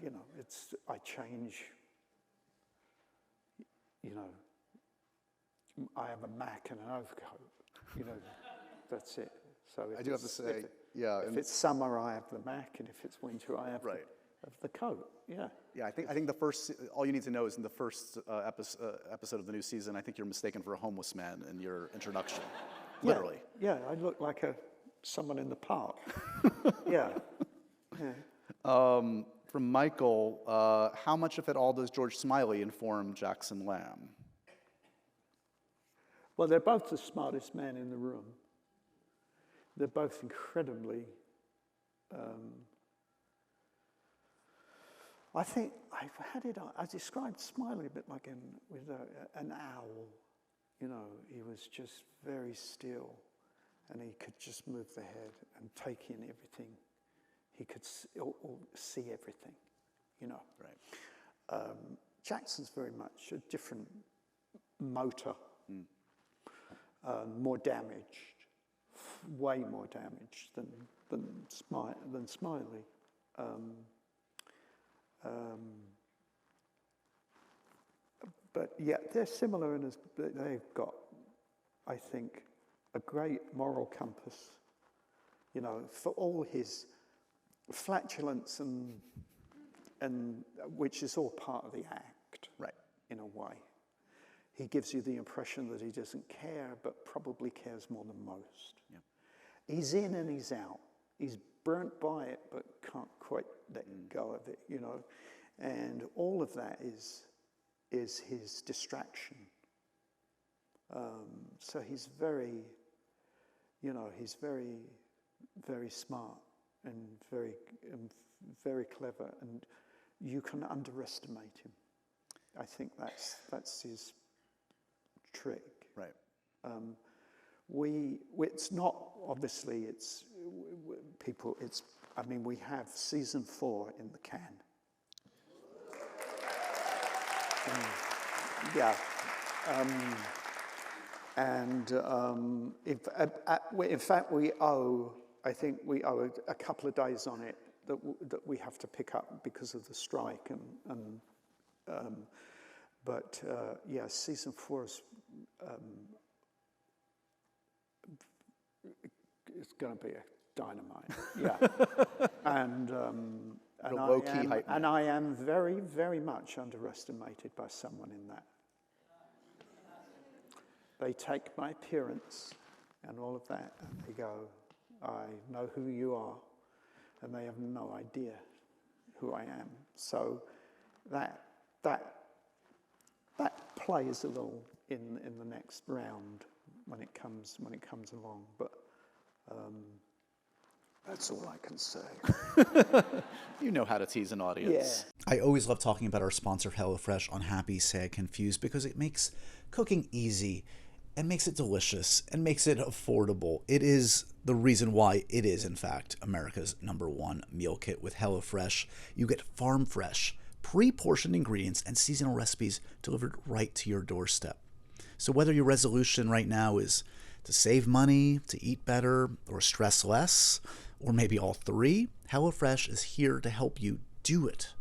You know, I change. You know, I have a Mac and an overcoat. You know, that's it. So I do have to say, if it's summer, I have the Mac, and if it's winter, I have the coat. Yeah. Yeah, I think the first, all you need to know is in the first episode of the new season, I think you're mistaken for a homeless man in your introduction, literally. Yeah, I look like someone in the park. Yeah. From Michael, how much, if at all, does George Smiley inform Jackson Lamb? Well, they're both the smartest men in the room. They're both incredibly. I think I described Smiley a bit like an owl. You know, he was just very still, and he could just move the head and take in everything. He could see everything, you know. Right. Jackson's very much a different motor, more damaged, way more damaged than Smiley. But yet they're similar in as they've got, I think, a great moral compass. You know, for all his flatulence and which is all part of the act, Right. in a way. He gives you the impression that he doesn't care, but probably cares more than most. Yeah. He's in and he's out. He's burnt by it, but can't quite let go of it, you know. And all of that is his distraction. So he's very, you know, he's very, very smart and very clever, and you can underestimate him. I think that's his trick. Right. It's not, obviously, it's people, I mean, we have season 4 in the can. Yeah. In fact, I think we owe a couple of days on it that we have to pick up because of the strike. But season 4 is it's going to be a dynamite. Yeah. And I am very, very much underestimated by someone in that. They take my appearance and all of that, and they go, I know who you are, and they have no idea who I am. So that plays a little in the next round when it comes along. But that's all I can say. You know how to tease an audience. Yeah. I always love talking about our sponsor HelloFresh on Happy, Sad, Confused because it makes cooking easy and makes it delicious and makes it affordable. It is the reason why it is, in fact, America's #1 meal kit. With HelloFresh, you get farm fresh, pre-portioned ingredients and seasonal recipes delivered right to your doorstep. So whether your resolution right now is to save money, to eat better, or stress less, or maybe all three, HelloFresh is here to help you do it.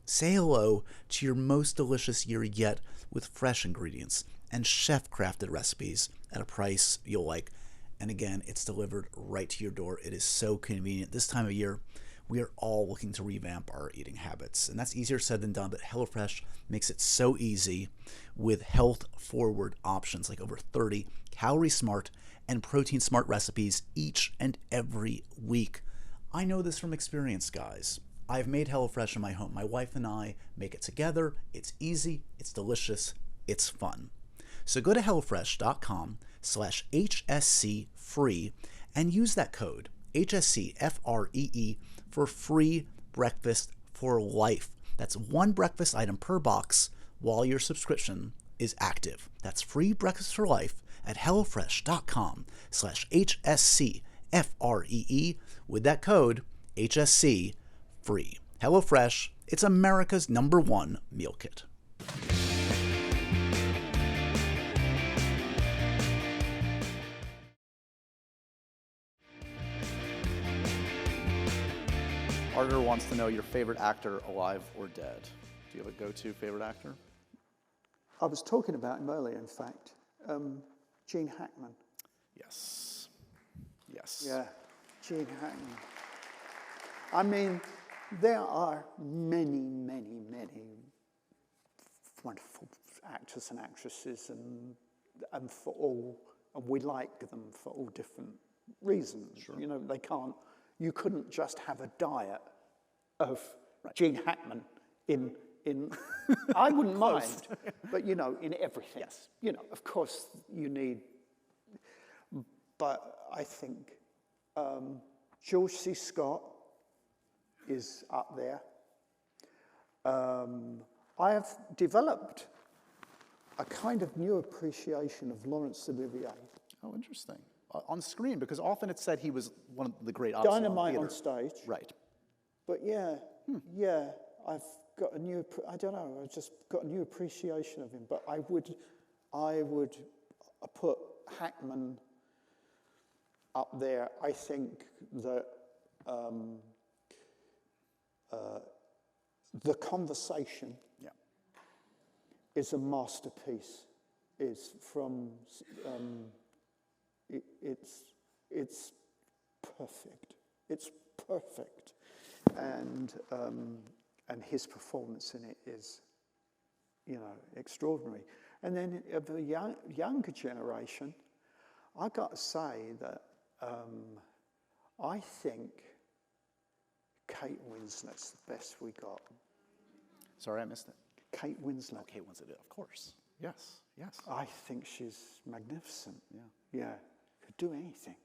Say hello to your most delicious year yet with fresh ingredients and chef-crafted recipes at a price you'll like. And again, it's delivered right to your door. It is so convenient. This time of year, we are all looking to revamp our eating habits. And that's easier said than done, but HelloFresh makes it so easy with health-forward options like over 30 calorie-smart and protein-smart recipes each and every week. I know this from experience, guys. I've made HelloFresh in my home. My wife and I make it together. It's easy, it's delicious, it's fun. So go to HelloFresh.com/HSC free and use that code HSCFREE for free breakfast for life. That's one breakfast item per box while your subscription is active. That's free breakfast for life at HelloFresh.com/HSCFREE with that code HSC free. HelloFresh, it's America's #1 meal kit. Arthur wants to know your favorite actor, alive or dead. Do you have a go-to favorite actor? I was talking about him earlier, in fact. Gene Hackman. Yes. Yes. Yeah, Gene Hackman. I mean, there are many, many, many wonderful actors and actresses, and for all, and we like them for all different reasons. Sure. You know, you couldn't just have a diet of Gene Hackman in in, I wouldn't mind, but you know, in everything. Yes. You know, of course you need, but I think George C. Scott is up there. I have developed a kind of new appreciation of Laurence Olivier. Oh, interesting. On screen, because often it's said he was one of the great Absalom Dynamite on theater. stage. Right. But yeah, yeah, I've got a new, I don't know, I've just got a new appreciation of him. But I would put Hackman up there. I think that The Conversation is a masterpiece. It's from, it's perfect. It's perfect. And his performance in it is, you know, extraordinary. And then of the younger generation, I got to say that I think Kate Winslet's the best we got. Sorry, I missed it. Kate Winslet. Oh, Kate Winslet, of course. Yes, yes. I think she's magnificent. Yeah. Yeah, could do anything.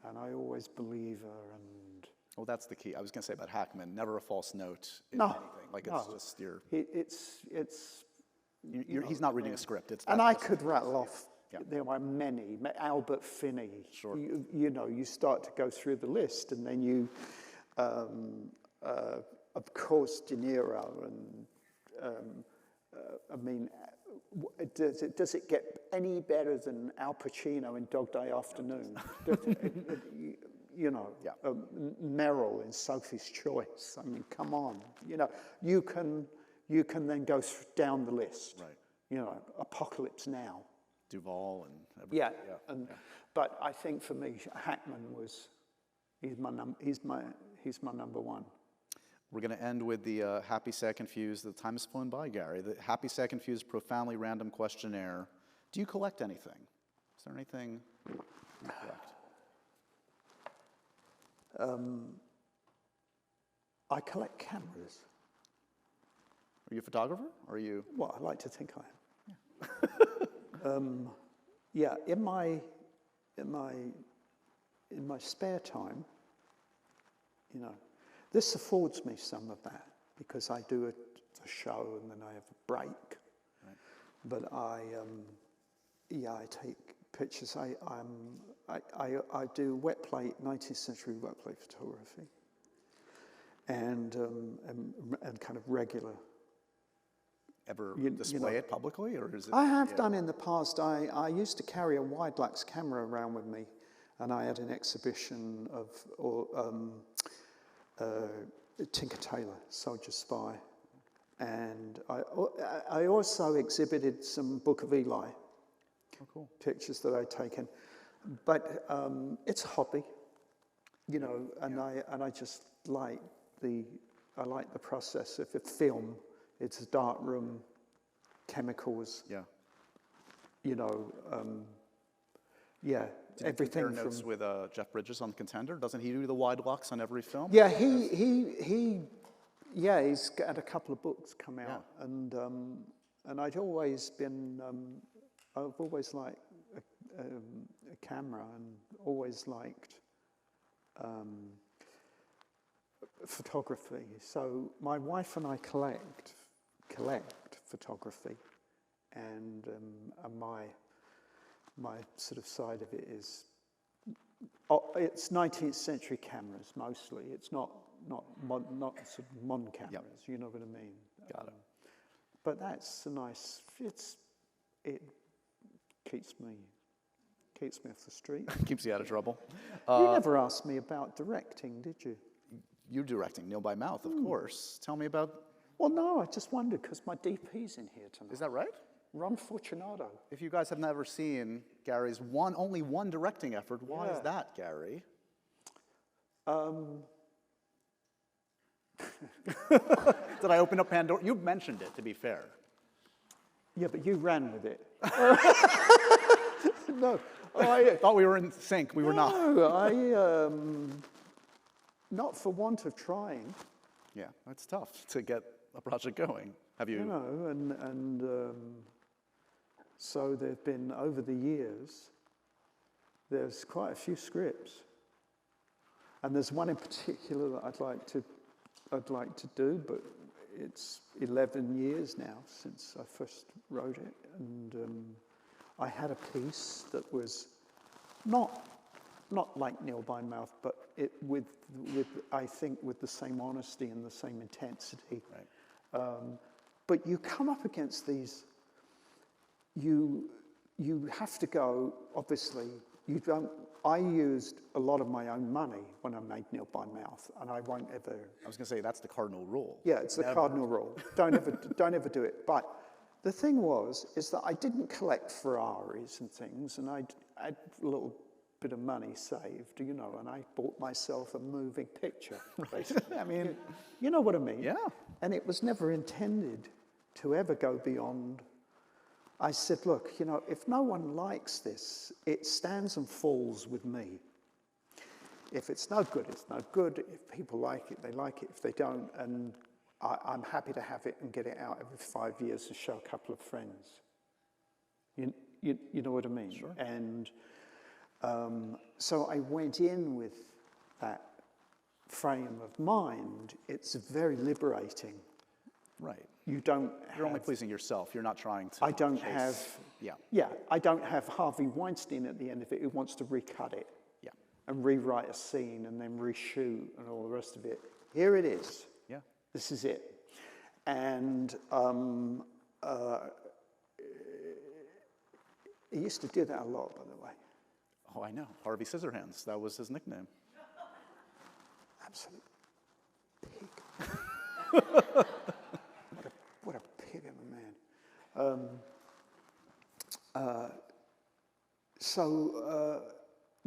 And I always believe her and... Well, that's the key. I was going to say about Hackman, never a false note in No, anything. Like, it's no. just your... He's not reading a script. It's and that- I could rattle off, Yeah. there are many, Albert Finney. Sure. You know, you start to go through the list and then you, of course, De Niro and, I mean, does it get any better than Al Pacino in Dog Day Afternoon? You know, Yeah. Meryl in Sophie's Choice. I mean, come on. You know, you can then go down the list. Right. You know, Apocalypse Now. Duvall and everything. Yeah. But I think for me, Hackman he's my number one. We're going to end with the Happy, Sad, Confused. The time has flown by, Gary. The Happy, Sad, Confused, profoundly random questionnaire. Do you collect anything? Is there anything you collect? I collect cameras. Are you a photographer? Or are you... Well, I like to think I am. Yeah, in my spare time, you know, this affords me some of that because I do a show and then I have a break. Right. But I take pictures. I do wet plate, 19th century wet plate photography, and kind of regular. Ever You display know, it publicly, or is it... I have done in the past. I used to carry a wide lux camera around with me, and I had an exhibition of Tinker Tailor, Soldier Spy, and I also exhibited some Book of Eli pictures that I'd taken. But it's a hobby, you know, and I just like the process of a film. It's a dark room, chemicals. Yeah. You know, everything Compare notes from. with Jeff Bridges on Contender. Doesn't he do the wide lux on every film? Yeah, he's got a couple of books come out, and I've always liked a camera and always liked photography. So my wife and I collect photography, and my sort of side of it is it's 19th century cameras mostly. It's not sort of modern cameras. You know what I mean? Got it. But that's a nice. It keeps me off the street. Keeps you out of trouble. You never asked me about directing, did you? You're directing Neil by Mouth, of course. Tell me about... Well, no, I just wondered because my DP's in here tonight. Is that right? Ron Fortunato. If you guys have never seen Gary's only one directing effort, why is that, Gary? Did I open up Pandora? You mentioned it, to be fair. Yeah, but you ran with it. No, I thought we were in sync. We were not. No, not for want of trying. Yeah, it's tough to get a project going. Have you? You know, and so there've been, over the years, there's quite a few scripts. And there's one in particular that I'd like to do, but it's 11 years now since I first wrote it. And I had a piece that was not like Neil by Mouth, but it with I think with the same honesty and the same intensity. Right. But you come up against these. You have to go. Obviously, you don't. I used a lot of my own money when I made Neil by Mouth, and I won't ever. I was going to say that's the cardinal rule. Yeah, it's the cardinal rule. Don't ever do it. But the thing is that I didn't collect Ferraris and things, and I had a little bit of money saved, you know, and I bought myself a moving picture. Basically. I mean, you know what I mean? Yeah. And it was never intended to ever go beyond. I said, look, you know, if no one likes this, it stands and falls with me. If it's no good, it's no good. If people like it, they like it. If they don't, and I'm happy to have it and get it out every 5 years to show a couple of friends. You know what I mean? Sure. And so I went in with that frame of mind. It's very liberating. Right. You don't. You're only pleasing yourself. You're not trying to. I don't chase. have. Yeah. Yeah, I don't have Harvey Weinstein at the end of it who wants to recut it. Yeah. And rewrite a scene and then reshoot and all the rest of it. Here it is. Yeah. This is it. And he used to do that a lot, by the way. Oh, I know. Harvey Scissorhands. That was his nickname. Absolute pig. what a pig of a man.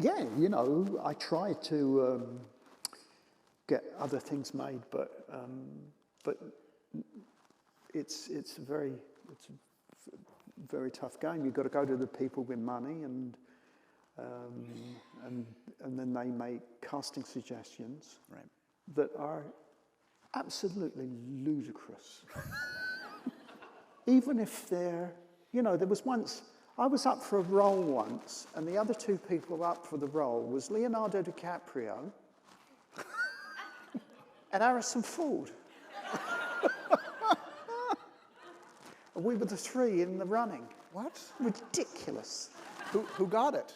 Yeah, you know, I try to get other things made, but it's a very tough game. You've got to go to the people with money, and then they make casting suggestions Right. that are absolutely ludicrous. Even if they're, you know, there was once, I was up for a role once, and the other two people up for the role was Leonardo DiCaprio and Harrison Ford. And we were the three in the running. What? Ridiculous. Who got it?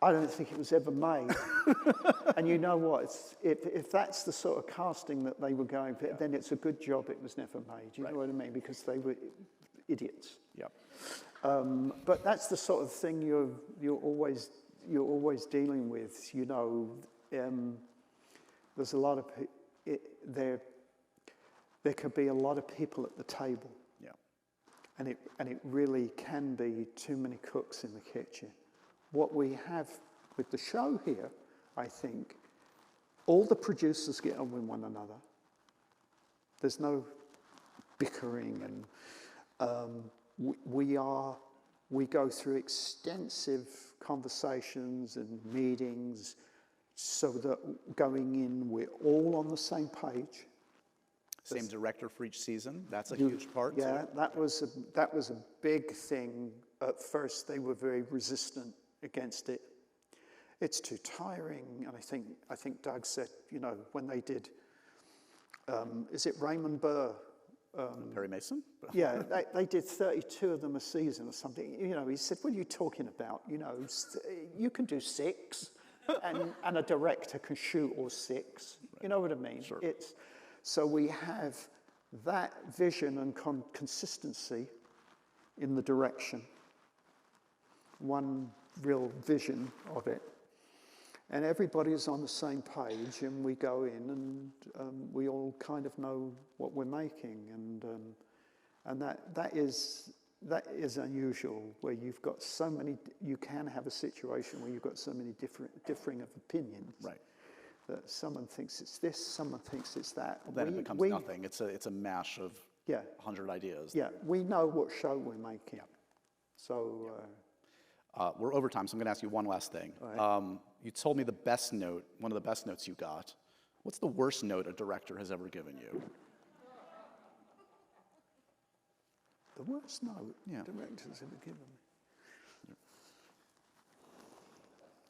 I don't think it was ever made. And you know what? If that's the sort of casting that they were going for, then it's a good job it was never made. You know what I mean? Because they were idiots. Yeah. But that's the sort of thing you're always dealing with. You know, there's a lot of there could be a lot of people at the table. Yeah. And it really can be too many cooks in the kitchen. What we have with the show here, I think, all the producers get on with one another. There's no bickering, and we go through extensive conversations and meetings, so that going in, we're all on the same page. Same director for each season. That's a huge part. Yeah, too. that was a big thing. At first, they were very resistant against it. It's too tiring, and I think Doug said, you know, when they did, is it Raymond Burr? Perry Mason? Yeah, they did 32 of them a season or something. You know, he said, what are you talking about? You know, you can do 6, and a director can shoot all 6. Right. You know what I mean? Sure. So we have that vision and consistency in the direction. One real vision of it. And everybody's on the same page, and we go in, and we all kind of know what we're making, and that is unusual. Where you've got so many, you can have a situation where you've got so many differing of opinions. Right. That someone thinks it's this, someone thinks it's that. Well, then it becomes nothing. It's a mash of 100 ideas. Yeah, we know what show we're making. Yeah. So. We're over time, so I'm going to ask you one last thing. Right. You told me the best note, one of the best notes you got. What's the worst note a director has ever given you? The worst note Yeah. directors ever given me.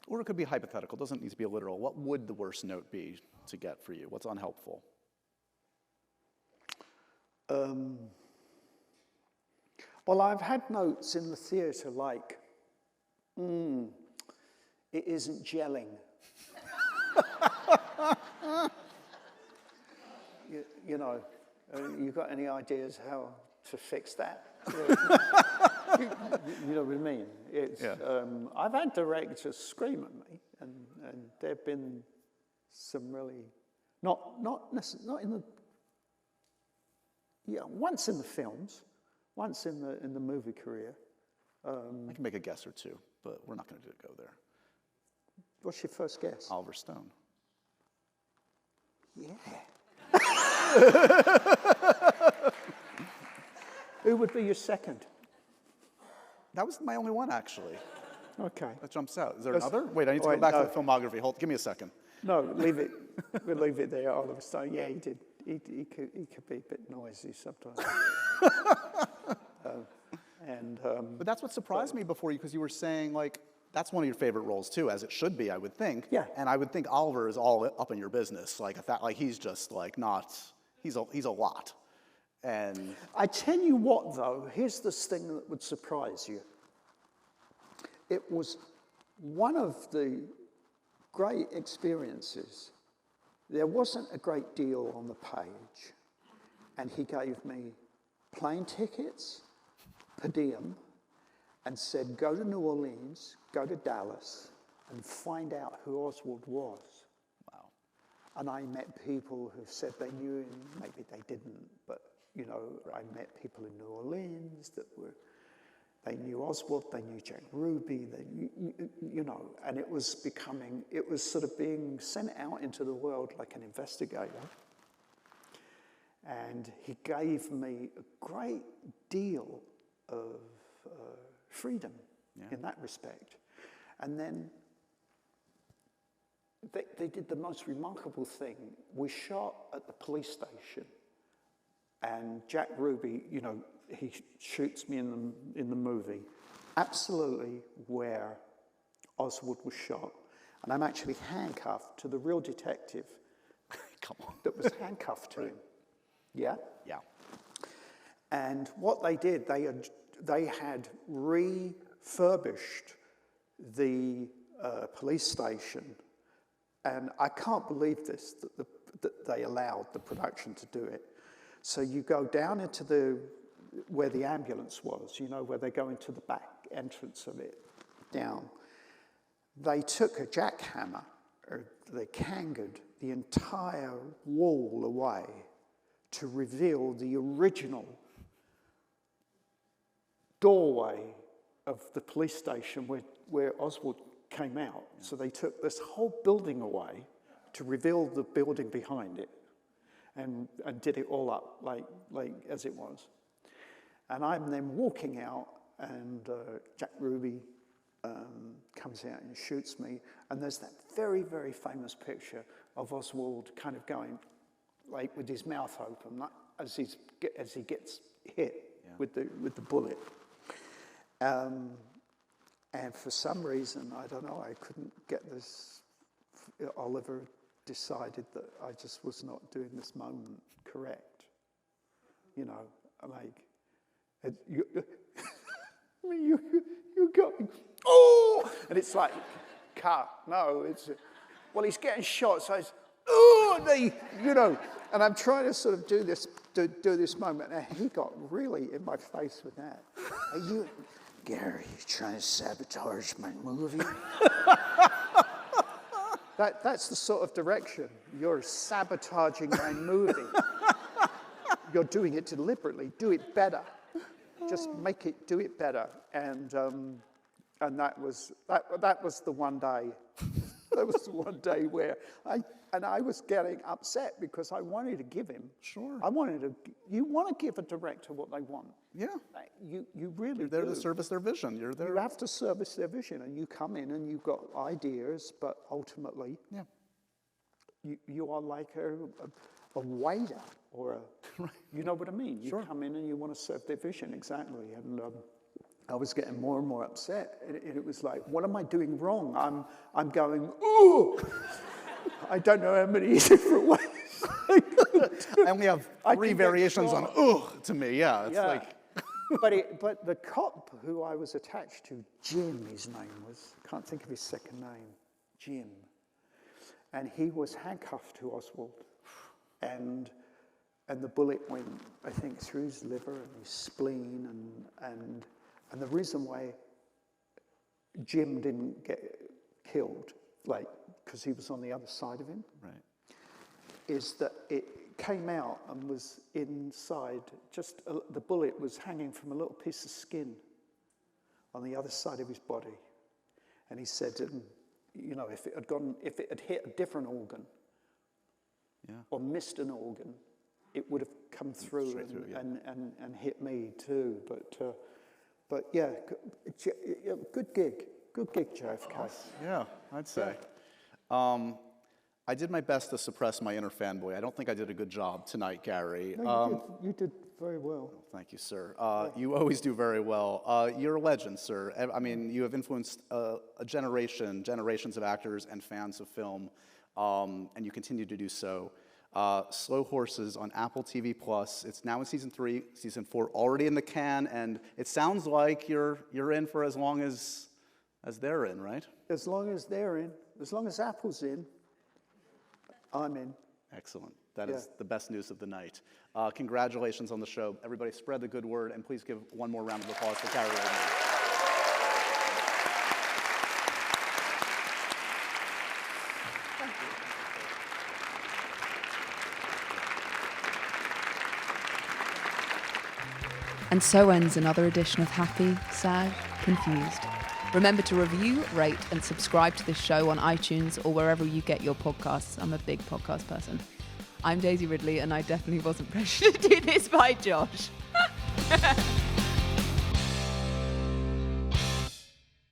Or it could be hypothetical, doesn't need to be literal. What would the worst note be to get for you? What's unhelpful? Well, I've had notes in the theatre like, it isn't gelling. you know, you got any ideas how to fix that? You know what I mean? It's, I've had directors scream at me, and there have been some really, not in the, once in the films, once in the movie career. I can make a guess or two, but we're not going to go there. What's your first guess? Oliver Stone. Yeah. Who would be your second? That was my only one, actually. Okay. That jumps out. Is there another? Wait, I need to go back to the filmography. Give me a second. No, leave it. We'll leave it there. Oliver Stone. Yeah, he did. He could be a bit noisy sometimes. But that's what surprised me before you, because you were saying, like, that's one of your favorite roles too, as it should be, I would think. Yeah. And I would think Oliver is all up in your business. Like, he's just like not. He's a lot. And I tell you what, though, here's this thing that would surprise you. It was one of the great experiences. There wasn't a great deal on the page, and he gave me plane tickets, per diem, and said, go to New Orleans, go to Dallas, and find out who Oswald was. wow. And I met people who said they knew him, maybe they didn't, but you know, I met people in New Orleans they knew Oswald, they knew Jack Ruby, you know, and it was sort of being sent out into the world like an investigator. And he gave me a great deal of freedom in that respect. And then they did the most remarkable thing. We shot at the police station, and Jack Ruby, you know, he shoots me in the movie, absolutely where Oswald was shot. And I'm actually handcuffed to the real detective Come on. that was handcuffed to him. Yeah? Yeah. And what they did, they had refurbished the police station, and I can't believe this, that they allowed the production to do it. So you go down into where the ambulance was, you know, where they go into the back entrance of it, down. They took a jackhammer, or they kangared the entire wall away to reveal the original doorway of the police station where Oswald came out. Yeah. So they took this whole building away to reveal the building behind it, and did it all up like as it was. And I'm then walking out, and Jack Ruby comes out and shoots me, and there's that very, very famous picture of Oswald kind of going like with his mouth open, like, as he gets hit with the bullet. And for some reason, I don't know, I couldn't get this. Oliver decided that I just was not doing this moment correct. You know, like, you got me. Oh! And it's like, cut. No, well, he's getting shot, so it's, you know. And I'm trying to sort of do this moment, and he got really in my face with that. Are you, Gary, you trying to sabotage my movie? That's the sort of direction. You're sabotaging my movie. You're doing it deliberately. Do it better. Just do it better. And that was the one day. That was the one day where I was getting upset because I wanted to give him. Sure. You want to give a director what they want. Yeah. You really You're there do. to service their vision. You're there. You have to service their vision, and you come in and you've got ideas, but ultimately, you are like a waiter or you know what I mean? You Sure. come in and you want to serve their vision, exactly. And I was getting more and more upset. It was like, what am I doing wrong? I'm going, ooh! I don't know how many different ways. I only have three variations on ugh to me. Yeah, it's like. but the cop who I was attached to, Jim, his name was, can't think of his second name, Jim. And he was handcuffed to Oswald. And the bullet went, I think, through his liver and his spleen. And the reason why Jim didn't get killed, like, because he was on the other side of him, Right. is that it came out and was inside, the bullet was hanging from a little piece of skin on the other side of his body. And he said, you know, if it had hit a different organ, or missed an organ, it would have come through and hit me too. But yeah, good gig, JFK. Yeah, I'd say. I did my best to suppress my inner fanboy. I don't think I did a good job tonight, Gary. No, you did very well. Thank you, sir. You always do very well. You're a legend, sir. I mean, you have influenced generations of actors and fans of film, and you continue to do so. Slow Horses on Apple TV+. It's now in season 3, season 4 already in the can, and it sounds like you're in for as long as they're in, right? As long as they're in, as long as Apple's in, I'm in. Excellent. That is the best news of the night. Congratulations on the show. Everybody spread the good word, and please give one more round of applause for Gary Oldman. And so ends another edition of Happy, Sad, Confused. Remember to review, rate, and subscribe to this show on iTunes or wherever you get your podcasts. I'm a big podcast person. I'm Daisy Ridley, and I definitely wasn't pressured to do this by Josh.